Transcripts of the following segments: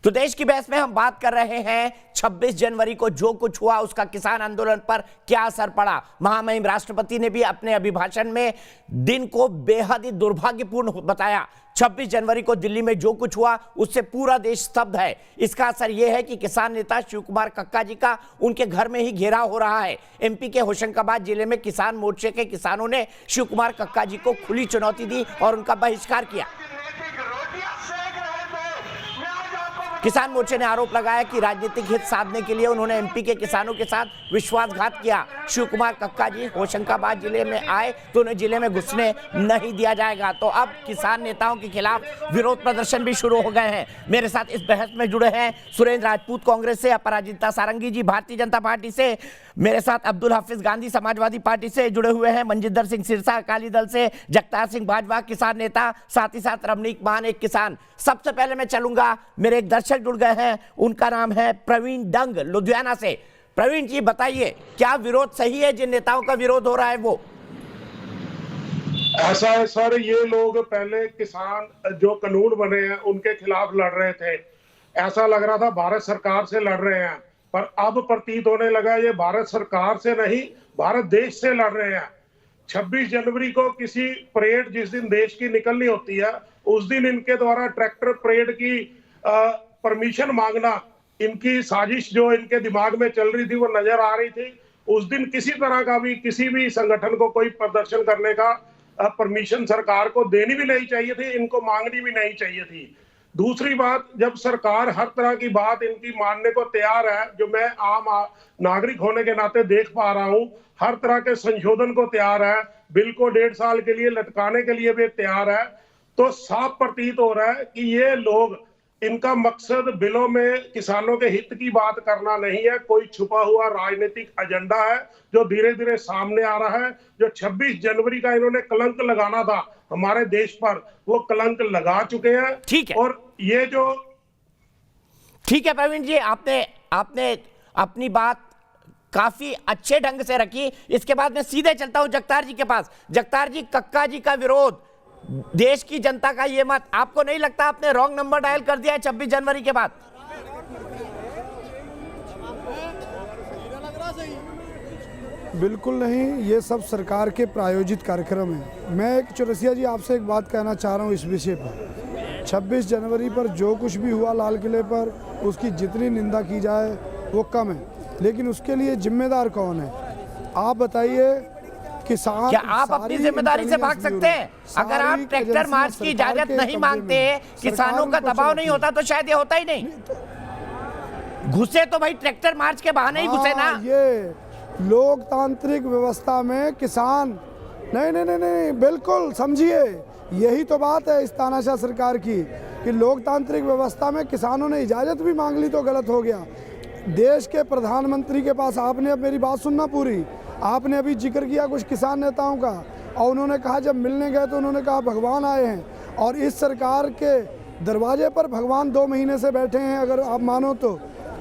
तो देश की बहस में हम बात कर रहे हैं 26 जनवरी को जो कुछ हुआ उसका किसान आंदोलन पर क्या असर पड़ा। महामहिम राष्ट्रपति ने भी अपने अभिभाषण में दिन को बेहद ही दुर्भाग्यपूर्ण बताया। 26 जनवरी को दिल्ली में जो कुछ हुआ उससे पूरा देश स्तब्ध है। इसका असर यह है कि किसान नेता शिव कुमार कक्का जी का उनके घर में ही घेराव हो रहा है। एमपी के होशंगाबाद जिले में किसान मोर्चे के किसानों ने शिव कुमार कक्का जी को खुली चुनौती दी और उनका बहिष्कार किया। किसान मोर्चे ने आरोप लगाया कि राजनीतिक हित साधने के लिए उन्होंने एमपी के किसानों के साथ विश्वासघात किया। शिव कुमार कक्का जी होशंगाबाद जिले में आए तो उन्हें जिले में घुसने नहीं दिया जाएगा। तो अब किसान नेताओं के खिलाफ विरोध प्रदर्शन भी शुरू हो गए हैं। मेरे साथ इस बहस में जुड़े हैं सुरेंद्र राजपूत कांग्रेस से, अपराजिता सारंगी जी भारतीय जनता पार्टी से, मेरे साथ अब्दुल हाफिज गांधी समाजवादी पार्टी से जुड़े हुए हैं, मनजिंदर सिंह सिरसा अकाली दल से, जगतार सिंह भाजपा किसान नेता, साथ ही साथ रमनीक मान एक किसान। सबसे पहले मैं चलूंगा, मेरे एक दर्शक जुड़ गए हैं, उनका नाम है प्रवीण डंग लुधियाना से। प्रवीण जी बताइए, क्या विरोध सही है? जिन नेताओं का विरोध हो रहा है वो ऐसा है सर, ये लोग पहले किसान जो कानून बने हैं उनके खिलाफ लड़ रहे थे। ऐसा लग रहा था भारत सरकार से लड़ रहे हैं, पर अब प्रतीत होने लगा ये भारत सरकार से नहीं भारत देश से लड़ रहे हैं। 26 जनवरी को किसी परेड जिस दिन देश की निकलनी होती है उस दिन इनके द्वारा ट्रैक्टर परेड की परमिशन मांगना, इनकी साजिश जो इनके दिमाग में चल रही थी वो नजर आ रही थी। उस दिन किसी तरह का भी किसी भी संगठन को कोई प्रदर्शन करने का परमिशन सरकार को देनी भी नहीं चाहिए थी, इनको मांगनी भी नहीं चाहिए थी। दूसरी बात, जब सरकार हर तरह की बात इनकी मानने को तैयार है, जो मैं आम नागरिक होने के नाते देख पा रहा हूं, हर तरह के संशोधन को तैयार है, बिल को 1.5 साल के लिए लटकाने के लिए भी तैयार है, तो साफ प्रतीत हो रहा है कि ये लोग, इनका मकसद बिलों में किसानों के हित की बात करना नहीं है, कोई छुपा हुआ राजनीतिक एजेंडा है जो धीरे धीरे सामने आ रहा है। जो 26 जनवरी का इन्होंने कलंक लगाना था हमारे देश पर, वो कलंक लगा चुके हैं। ठीक है, और ये जो ठीक है प्रवीण जी, आपने अपनी बात काफी अच्छे ढंग से रखी। इसके बाद मैं सीधे चलता हूं जगतार जी के पास। जगतार जी, कक्का जी का विरोध, देश की जनता का ये मत, आपको नहीं लगता आपने रॉन्ग नंबर डायल कर दिया है 26 जनवरी के बाद? बिल्कुल नहीं, ये सब सरकार के प्रायोजित कार्यक्रम है। मैं एक चौरसिया जी आपसे एक बात कहना चाह रहा हूँ इस विषय पर। 26 जनवरी पर जो कुछ भी हुआ लाल किले पर, उसकी जितनी निंदा की जाए वो कम है, लेकिन उसके लिए जिम्मेदार कौन है? आप बताइए। किसान, क्या आप अपनी जिम्मेदारी से भाग सकते हैं? अगर आप ट्रैक्टर मार्च की इजाजत नहीं मांगते, किसानों का दबाव नहीं होता, तो शायद ये होता ही नहीं। घुसे तो भाई ट्रैक्टर मार्च के बहाने ही घुसे ना। ये लोकतांत्रिक व्यवस्था में किसान नहीं नहीं नहीं नहीं, बिल्कुल समझिए, यही तो बात है इस तानाशाह सरकार की कि लोकतांत्रिक व्यवस्था में किसानों ने इजाजत भी मांग ली तो गलत हो गया। देश के प्रधानमंत्री के पास, आपने अब मेरी बात सुनना पूरी, आपने अभी जिक्र किया कुछ किसान नेताओं का, और उन्होंने कहा जब मिलने गए तो उन्होंने कहा भगवान आए हैं, और इस सरकार के दरवाजे पर भगवान 2 महीने से बैठे हैं। अगर आप मानो तो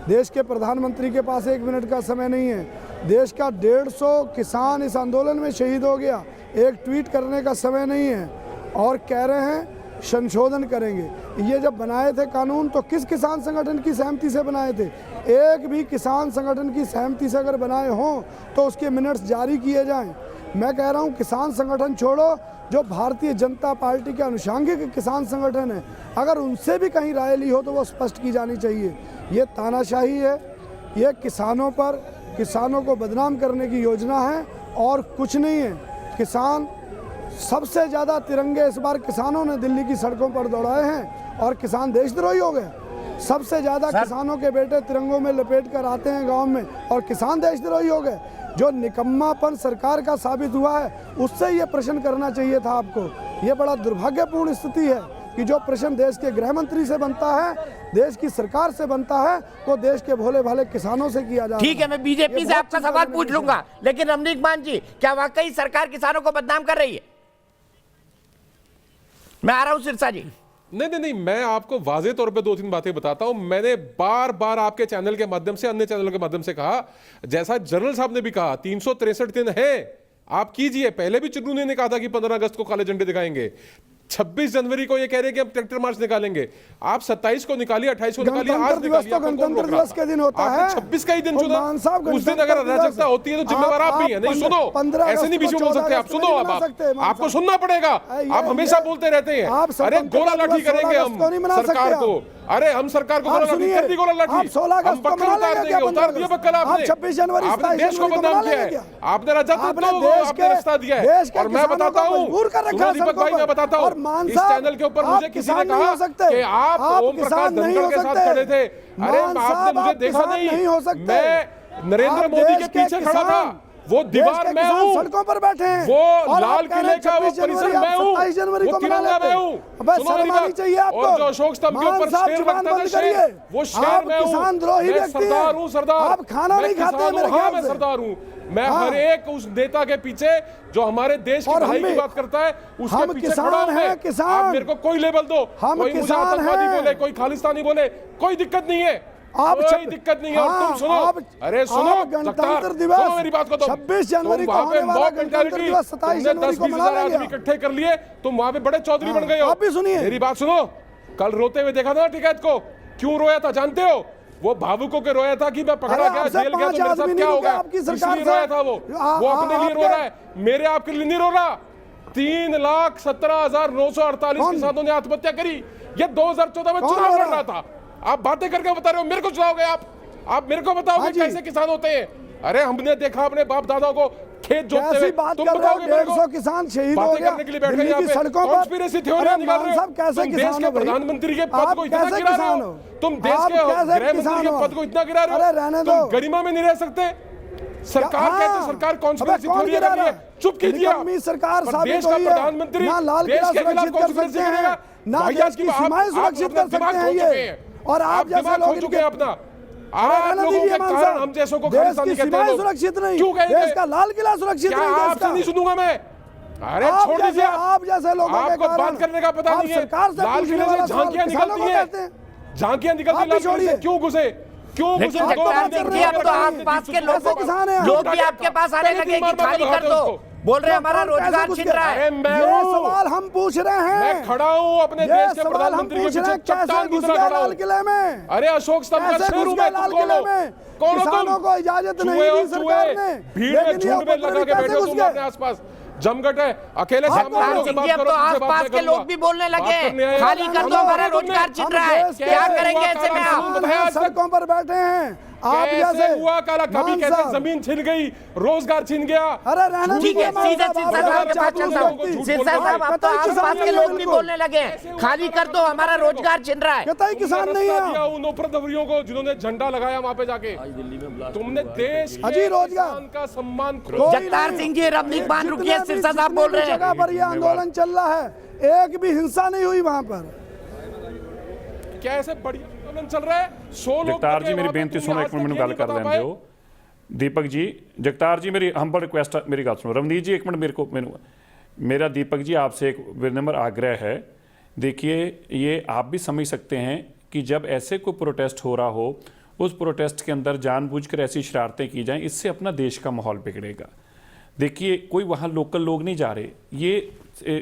देश के प्रधानमंत्री के पास 1 मिनट का समय नहीं है। देश का 150 किसान इस आंदोलन में शहीद हो गया, एक ट्वीट करने का समय नहीं है, और कह रहे हैं संशोधन करेंगे। ये जब बनाए थे कानून तो किस किसान संगठन की सहमति से बनाए थे? एक भी किसान संगठन की सहमति से अगर बनाए हों तो उसके मिनट्स जारी किए जाएं। मैं कह रहा हूं किसान संगठन छोड़ो, जो भारतीय जनता पार्टी के अनुषंगिक किसान संगठन है, अगर उनसे भी कहीं राय ली हो तो वो स्पष्ट की जानी चाहिए। ये तानाशाही है, ये किसानों पर, किसानों को बदनाम करने की योजना है और कुछ नहीं है। किसान, सबसे ज़्यादा तिरंगे इस बार किसानों ने दिल्ली की सड़कों पर दौड़ाए हैं, और किसान देशद्रोही हो गए। सबसे ज़्यादा किसानों के बेटे तिरंगों में लपेट कर आते हैं गांव में, और किसान देशद्रोही हो गए। जो निकम्मापन सरकार का साबित हुआ है, उससे ये प्रश्न करना चाहिए था आपको। ये बड़ा दुर्भाग्यपूर्ण स्थिति है कि जो प्रश्न देश के गृह मंत्री से बनता है, देश की सरकार से बनता है, वो देश के भोले भाले किसानों से किया जाता है। ठीक है, मैं बीजेपी से आपका सवाल पूछ लूंगा, लेकिन रमनीक मान जी, क्या वाकई सरकार किसानों को बदनाम कर रही है? मैं आ रहा हूं सिरसा जी। नहीं, मैं आपको वाजे तौर पे 2-3 बातें बताता हूं। मैंने बार बार आपके चैनल के माध्यम से, अन्य चैनलों के माध्यम से कहा, जैसा जनरल साहब ने भी कहा, 363 दिन है, आप कीजिए। पहले भी चुन्नू ने कहा था कि 15 अगस्त को काले झंडे दिखाएंगे। 26 जनवरी को ये कह रहे हैं कि हम ट्रैक्टर मार्च निकालेंगे। आप 27 को निकालिए, 28 को निकालिए, आज गणतंत्र दिवस निकालिए। तो आपको कौन गणतंत्र रोक रहा दिवस था? के दिन होता आपने है। 26 का ही दिन और चुना, मान साहब उस दिन अगर अराजकता होती है तो जिम्मेवार आप भी हैं। नहीं सुनो, ऐसे नहीं बीच में बोल सकते आप। सुनो, अब आपको सुनना पड़ेगा। आप हमेशा बोलते रहते हैं अरे गोला लाठी करेंगे हम सरकार को। अरे हम सरकार को गोला लाठी कर दी, गोला लाठी हम बक्कल उतार देंगे। उतार दिया बक्कल आपने। 26 जनवरी आपने देश को बदनाम किया है, आपने राजतंत्र को आपने रास्ता दिया है। और मैं बताता हूँ, दीपक भाई मैं बताता हूँ, इस चैनल के ऊपर मुझे किसी ने कहा कि आप ओम प्रकाश धनखड़ के साथ खड़े थे। अरे आपने मुझे देखा नहीं, मैं नरेंद्र मोदी के पीछे खड़ा था। वो दीवार मैं हूँ, सड़कों पर बैठे हैं, वो लाल किले का वो परिसर मैं हूँ, वो तिरंगा मैं हूँ। सुनो मेरी बात। और जो अशोक स्तंभ के ऊपर शेर लगता था, शेर, वो शेर मैं हूँ। मैं सरदार हूँ, सरदार। आप खाना नहीं खाते मेरे हाँ, ख्याल मैं से। सरदार हूँ। मैं हर एक उस नेता के पीछे जो हमारे देश की भलाई की बात करता है उसके पीछे खड़ा हूं मैं। आप मेरे को कोई लेबल दो, कोई मुझे आतंकवादी बोले, कोई खालिस्तानी बोले, कोई दिक्कत नहीं है, कोई दिक्कत नहीं है। और तुम सुनो, अरे सुनो, गणतंत्र दिवस, सुनो मेरी बात को। 26 जनवरी को होने वाला गणतंत्र दिवस 27 जनवरी को मना लेंगे। आदमी इकट्ठे कर लिए, तुम वहां पे बड़े चौधरी बन गए हो। आप भी सुनिए, मेरी बात सुनो। कल रोते हुए देखा था टिकैत को, क्यों रोया था जानते हो? वो भावुकों के रोया था कि मैं पकड़ा गया, जेल गया तो मेरे साथ क्या होगा, इसलिए रोया था। वो अपने लिए रो रहा है, मेरे आपके लिए नहीं रो रहा। 3,17,948 किसानों ने आत्महत्या करी। ये 2014 में चुनाव लड़ रहा था। आप बातें करके बता रहे हो, मेरे को चुनाओगे आप मेरे को बताओगे कैसे किसान होते हैं? अरे हमने देखा अपने बाप दादा को खेत जोतते हुए, तुम बताओगे मेरे को? 150 किसान शहीद हो गया करने के लिए बैठ गए दिल्ली यहाँ की पे, सड़कों पर। कॉन्स्पिरेसी थ्योरी निकाल रहे हो। कैसे तुम देश किसान के हो भाई? प्रधानमंत्री के पद को इतना कैसे गिरा रहे किसान हो, हो? तुम देश आप के कैसे गृह किसान मंत्री के हो? पद को इतना गिरा रहे अरे रहने हो, दो। तुम गरिमा में नहीं रह सकते। सरकार कहते सरकार कॉन्स्पिरेसी थ्योरी कर रही है, चुप कीजिए आप। सरकार देश का प्रधानमंत्री देश के खिलाफ कॉन्स्पिरेसी करेगा, ना देश की सीमाएं सुरक्षित कर सकते हैं ये। और आप जैसे लोग खो चुके हैं अपना। आप लोगों के कारण हम जैसों को खालिस्तानी कहते हैं लोग। सुरक्षित नहीं, क्यों कहेंगे? देश का लाल किला सुरक्षित नहीं, आपसे नहीं सुनूंगा मैं। अरे छोड़ दीजिए, आप जैसे लोगों के आपको कारण बात करने का पता नहीं है। लाल किले से झांकियां निकलती हैं, झांकियां निकलती हैं लाल किले से। क्यों घुसे? क्यों घुसे? लेकिन जगतार सिंह जी, अब तो आसपास के लोग भी आपके पास आने लगे कि खाली कर दो। बोल रहे हमारा रोजगार छिन रहा है। ये सवाल हम पूछ रहे हैं। मैं खड़ा हूँ अपने देश के प्रधानमंत्री के पीछे चट्टान की तरह खड़ा हूँ। किले में अरे अशोक स्तंभ का शेर हूँ मैं। तुम कौन हो? किसानों को इजाजत नहीं दी सरकार ने। भीड़ में झुंड में लगा के बैठे हो तुम अपने आसपास। जमघट है, अकेले सामने से बात करो, तो आसपास के लोग भी बोलने लगे खाली कर दो, हमारा रोजगार छिन रहा है, क्या करेंगे ऐसे में आप? सड़कों पर बैठे हैं आप कैसे हुआ काला? कभी कहते जमीन छिन गई, रोजगार छिन गया। अरे रहना ठीक है, सीधे सिरसा साहब के पास चलता हूँ। सिरसा साहब, अब तो आसपास के लोग भी बोलने लगे खाली कर दो, हमारा रोजगार छिन रहा है। कतई किसान नहीं है उन उपद्रवियों को जिन्होंने झंडा लगाया वहां पे जाके। तुमने देश अजी रोजगार का सम्मान। जगतार सिंह जी, रबनीक मान रुकिए, सिरसा साहब बोल रहे हैं। जगह पर ये आंदोलन चल रहा है, एक भी हिंसा नहीं हुई वहां पर। क्या ऐसे बढ़िया आंदोलन चल रहा है? 100 लोग जगतार जी मेरी बेनती सुनो, एक मिनट मैंने गल कर लेंदे हो। दीपक जी, जगतार जी मेरी हम्बल रिक्वेस्ट है, मेरी गल सुनो। रवनीत जी एक मिनट, मेरा दीपक जी आपसे एक विनम्र आग्रह है। देखिए, ये आप भी समझ सकते हैं कि जब ऐसे कोई प्रोटेस्ट हो रहा हो, उस प्रोटेस्ट के अंदर जानबूझकर ऐसी शरारतें की जाएं, इससे अपना देश का माहौल बिगड़ेगा। देखिए, कोई वहाँ लोकल लोग नहीं जा रहे, ये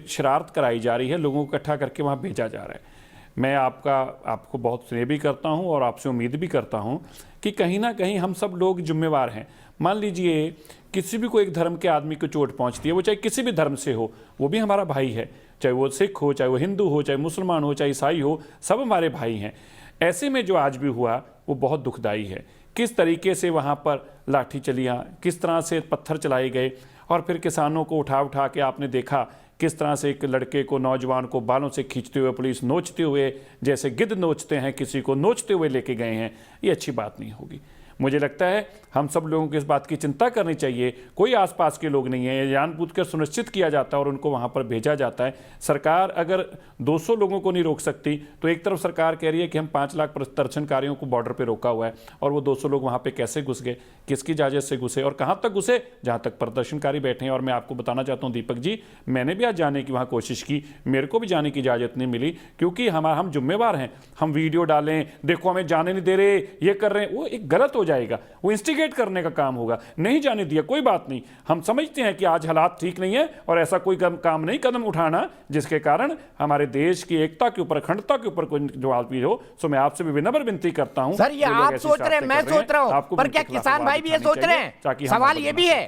शरारत कराई जा रही है, लोगों को इकट्ठा करके वहाँ भेजा जा रहा है। मैं आपको बहुत स्नेह भी करता हूं और आपसे उम्मीद भी करता हूं कि कहीं ना कहीं हम सब लोग जिम्मेवार हैं। मान लीजिए किसी भी कोई एक धर्म के आदमी को चोट पहुंचती है, वो चाहे किसी भी धर्म से हो, वो भी हमारा भाई है। चाहे वो सिख हो, चाहे वो हिंदू हो, चाहे मुसलमान हो, चाहे ईसाई हो, सब हमारे भाई हैं। ऐसे में जो आज भी हुआ वो बहुत दुखदाई है। किस तरीके से वहाँ पर लाठी चलियाँ, किस तरह से पत्थर चलाए गए, और फिर किसानों को उठा के आपने देखा किस तरह से एक लड़के को, नौजवान को बालों से खींचते हुए पुलिस नोचते हुए, जैसे गिद्ध नोचते हैं किसी को, नोचते हुए लेके गए हैं। ये अच्छी बात नहीं होगी। मुझे लगता है हम सब लोगों को इस बात की चिंता करनी चाहिए। कोई आसपास के लोग नहीं है, ये जानबूझकर सुनिश्चित किया जाता है और उनको वहाँ पर भेजा जाता है। सरकार अगर 200 लोगों को नहीं रोक सकती, तो एक तरफ सरकार कह रही है कि हम 5 लाख प्रदर्शनकारियों को बॉर्डर पे रोका हुआ है, और वो 200 लोग वहाँ पे कैसे घुस गए, किसकी इजाज़त से घुसे और कहाँ तक घुसे? जहाँ तक प्रदर्शनकारी बैठे हैं। और मैं आपको बताना चाहता हूँ दीपक जी, मैंने भी आज जाने की वहाँ कोशिश की, मेरे को भी जाने की इजाज़त नहीं मिली, क्योंकि हम जिम्मेवार हैं। हम वीडियो डालें, देखो हमें जाने नहीं दे रहे, ये कर रहे हैं, वो एक गलत हो जाएगा, वो इंस्टिगेट करने का काम होगा। नहीं जाने दिया, कोई बात नहीं, हम समझते हैं कि आज हालात ठीक नहीं है और ऐसा कोई काम नहीं कदम उठाना जिसके कारण हमारे देश की एकता के ऊपर, अखंडता के ऊपर कोई जवाब भी हो। सो मैं आपसे भी विनम्र विनती करता हूं। सर, ये आप सोच रहे हैं, मैं सोच रहा हूं, पर क्या किसान भाई भी ये सोच रहे हैं? सवाल ये भी है।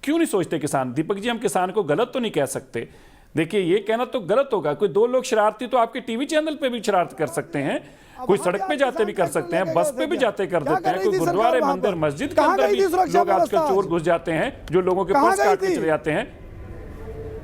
क्यों नहीं सोचते किसान? दीपक जी, हम किसान को गलत तो नहीं कह सकते। देखिए, ये कहना तो गलत होगा। कोई दो लोग शरारती तो आपके टीवी चैनल पे भी शरारत कर सकते हैं, कोई सड़क पे जाते भी कर सकते हैं, बस पे भी जाते कर देते हैं, कोई गुरुद्वारे, मंदिर, मस्जिद के अंदर भी लोग आजकल चोर घुस जाते हैं जो लोगों के पर्स काट के चले जाते हैं।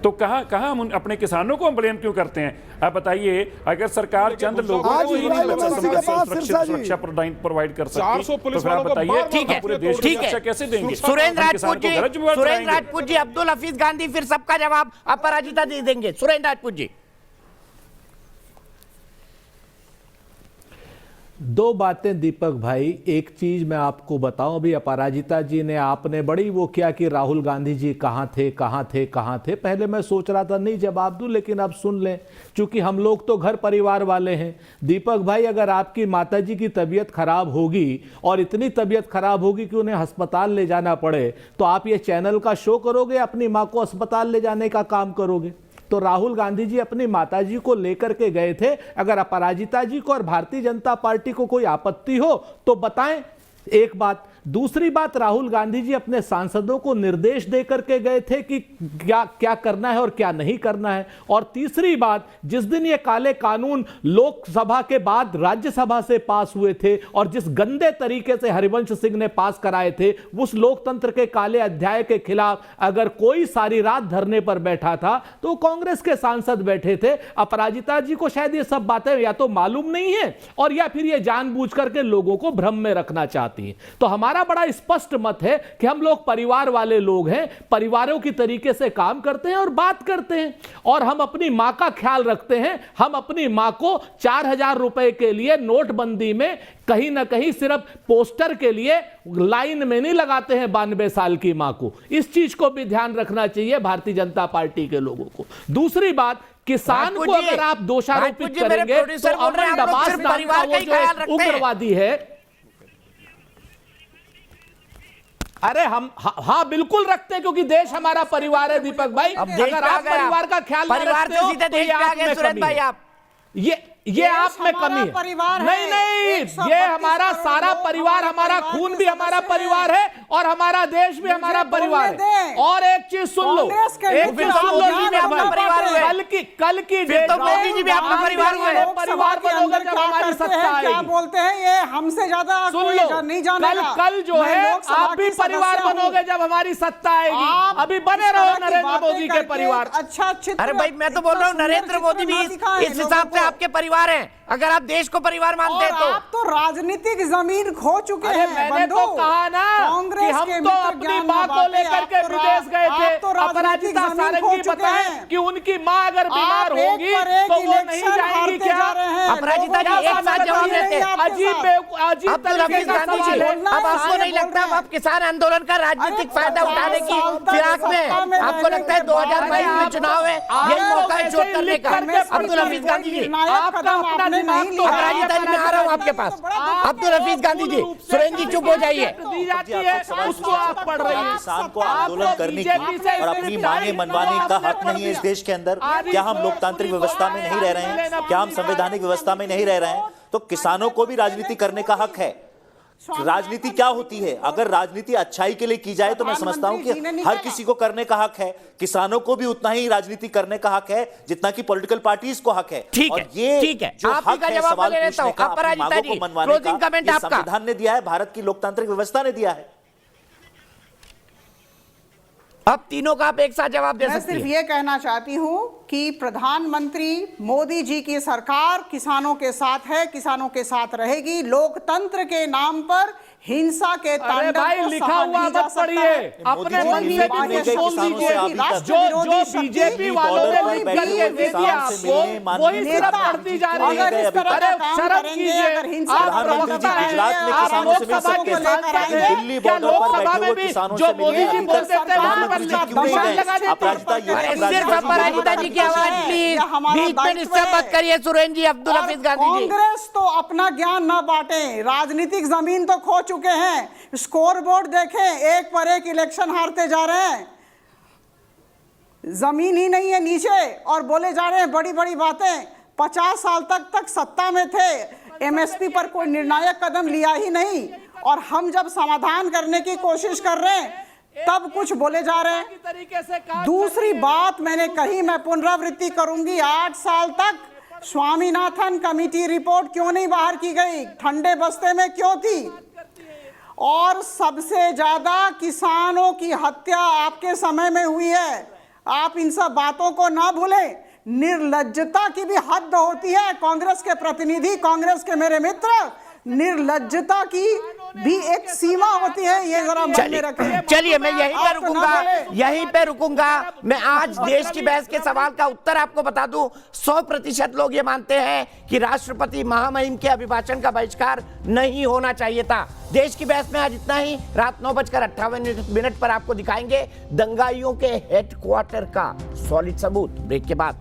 तो कहां हम अपने किसानों को ब्लेम क्यों करते हैं? आप बताइए, अगर सरकार चंद लोगों को ही सुरक्षा प्रोवाइड कर सकती है तो फिर आप बताइए ठीक है, पूरे देश की सुरक्षा कैसे देंगे? सुरेंद्र राजपूत जी, अब्दुल हफीज गांधी, फिर सबका जवाब अपराजिता दे देंगे। सुरेंद्र राजपूत जी। दो बातें दीपक भाई, एक चीज मैं आपको बताऊं, अभी अपराजिता जी ने, आपने बड़ी वो किया कि राहुल गांधी जी कहां थे कहां थे कहां थे। पहले मैं सोच रहा था नहीं जवाब दूं, लेकिन अब सुन लें, क्योंकि हम लोग तो घर परिवार वाले हैं। दीपक भाई, अगर आपकी माताजी की तबीयत खराब होगी और इतनी तबीयत खराब होगी कि उन्हें अस्पताल ले जाना पड़े, तो आप ये चैनल का शो करोगे, अपनी मां को अस्पताल ले जाने का काम करोगे? तो राहुल गांधी जी अपनी माताजी को लेकर के गए थे। अगर अपराजिता जी को और भारतीय जनता पार्टी को कोई आपत्ति हो तो बताएं। एक बात। दूसरी बात, राहुल गांधी जी अपने सांसदों को निर्देश देकर के गए थे कि क्या क्या करना है और क्या नहीं करना है। और तीसरी बात, जिस दिन ये काले कानून लोकसभा के बाद राज्यसभा से पास हुए थे और जिस गंदे तरीके से हरिवंश सिंह ने पास कराए थे, उस लोकतंत्र के काले अध्याय के खिलाफ अगर कोई सारी रात धरने पर बैठा था तो कांग्रेस के सांसद बैठे थे। अपराजिता जी को शायद ये सब बातें या तो मालूम नहीं है और या फिर ये जानबूझ करके लोगों को भ्रम में रखना चाहती है। तो हमारा बड़ा स्पष्ट मत है कि हम लोग परिवार वाले लोग हैं, परिवारों की तरीके से काम करते हैं और बात करते हैं, और हम अपनी मां का ख्याल रखते हैं। हम अपनी मां को 4,000 रुपए के लिए नोटबंदी में कहीं ना कहीं सिर्फ पोस्टर के लिए लाइन में नहीं लगाते हैं 92 साल की मां को। इस चीज को भी ध्यान रखना चाहिए भारतीय जनता पार्टी के लोगों को। दूसरी बात, किसान को अगर आप दोषारोपित करेंगे तो अमन दबास नाम का वो जो उग्रवादी है, अरे हम हाँ बिल्कुल रखते हैं, क्योंकि देश हमारा परिवार है दीपक भाई। अगर आप परिवार का ख्याल नहीं रखते हो तो ये आप में कमी है। ये आप में कमी है। नहीं नहीं, ये हमारा सारा परिवार, हमारा खून भी हमारा परिवार है और हमारा देश भी हमारा परिवार है। और एक चीज सुन लो, एक चीज सुन लो, कल की डेट में मोदी जी भी आपका परिवार हुए, परिवार बनोगे जब हमारी सत्ता आएगी। क्या बोलते हैं ये हमसे ज्यादा सुन लो, नहीं जानेगा। कल जो है आप भी परिवार बनोगे जब हमारी सत्ता आएगी। अभी बने रहो नरेंद्र मोदी के परिवार। अच्छा, अरे भाई, मैं तो बोल रहा हूँ नरेंद्र मोदी भी इस हिसाब से आपके परिवार हैं, अगर आप देश को परिवार मानते हैं तो। आप तो राजनीतिक जमीन खो चुके हैं। मैंने तो कहा ना कि हम तो अपनी मां को लेकर के विदेश गए थे। अपराजिता सारंगी बताएं कि उनकी मां अगर बीमार होगी तो वो नहीं जाएंगी क्या? अपराजिता जी एक साथ जवाब देते हैं। अजीब तरीके का सवाल है। अब आपको नहीं लगता आप किसान आंदोलन का राजनीतिक फायदा उठाने की फिराक में, आपको लगता है 2022 में चुनाव है, यही मौका है चोट करने का? अब्दुल हफीज गांधी जी, आपका अपना दिमाग तो अपराजिता जी, मैं आ रहा हूं आपके पास। अब्दुल हफीज गांधी जी, सुरेंद्र जी चुप हो जाइए। दी जाती है उसको आप पढ़ रहे हैं। किसान को आंदोलन करने की और अपनी मांगे मनवाने का हक नहीं है इस देश के अंदर? क्या हम लोकतांत्रिक व्यवस्था में नहीं रह रहे हैं? क्या हम संवैधानिक व्यवस्था में नहीं रह रहे हैं? तो किसानों को भी राजनीति करने का हक है। राजनीति क्या होती है? अगर राजनीति अच्छाई के लिए की जाए तो मैं समझता हूं कि हर किसी को करने का हक है। किसानों को भी उतना ही राजनीति करने का हक है जितना कि पॉलिटिकल पार्टीज को हक है। ठीक है, ठीक है, आप ही का जवाब मैं लेता हूं। अपराजिता जी, क्लोजिंग कमेंट आपका। संविधान ने दिया है, भारत की लोकतांत्रिक व्यवस्था ने दिया है। अब तीनों का आप एक साथ जवाब दे सकते हैं। मैं सिर्फ ये कहना चाहती हूं कि प्रधानमंत्री मोदी जी की सरकार किसानों के साथ है, किसानों के साथ रहेगी। लोकतंत्र के नाम पर हिंसा के अरे तांडव भाई को लिखा सहा हुआ नहीं जा मत सकता पढ़िए, है। अपने मन से भी बाह्य बोल शक्ति दीजिए। की राष्ट्र जो विरोधी शक्ति बीजेपी वालों ने लिख करके दे दिया आपको, वही सिर्फ पढ़ती जा रही अगर इस तरह है। का अरे काम शर्म करेंगे, कीजिए, अगर हिंसा आप प्रधानमंत्री जी प्रवक्ता हैं, गुजरात में आप किसानों से मिल लोकसभा सकते के हैं, सांसद हैं, दिल्ली क्या बॉर्डर पर लोकसभा बैठे में हुए भी किसानों जो से मोदी मिलिए। जी अभी बोलते तक थे वहां पर प्रधानमंत्री जी निशान क्यों नहीं लगा गए? देते? अपराजिता ये अरे अपराजिता सिर्फ जी अपराजिता जी की आवाज प्लीज, ये हमारा बीच में दायित्व डिस्टर्ब है। मत करिए सुरेंद्र जी, अब्दुल और हफीज गांधी जी। कांग्रेस तो अपना ज्ञान न बांटे, राजनीतिक जमीन तो खो चुके हैं। स्कोर बोर्ड देखें, एक पर एक इलेक्शन हारते जा रहे हैं, जमीन ही नहीं है नीचे, और बोले जा रहे हैं बड़ी बड़ी बातें। 50 साल तक सत्ता में थे, एमएसपी पर कोई निर्णायक कदम लिया ही नहीं, और हम जब समाधान करने की कोशिश कर रहे हैं तब कुछ बोले जा रहे हैं। दूसरी बात मैंने कही, मैं पुनरावृत्ति करूंगी, 8 साल तक स्वामीनाथन कमेटी रिपोर्ट क्यों नहीं बाहर की गई? ठंडे बस्ते में क्यों थी? और सबसे ज्यादा किसानों की हत्या आपके समय में हुई है। आप इन सब बातों को ना भूलें। निर्लज्जता की भी हद होती है। कांग्रेस के प्रतिनिधि, कांग्रेस के मेरे मित्र, निर्लज्जता की भी एक सीमा होती है, ये जरा मन में रखें। चलिए मैं यहीं पे आप तो ना रुकूंगा, बोले। यहीं पे रुकूंगा। मैं आज देश की बहस के सवाल का उत्तर आपको बता दूं, 100% लोग ये मानते हैं कि राष्ट्रपति महामहिम के अभिभाषण का बहिष्कार नहीं होना चाहिए था। देश की बहस में आज इतना ही। रात 9:58 पर आपको दिखाएंगे दंगाइयों के हेडक्वार्टर का सॉलिड सबूत। ब्रेक के बाद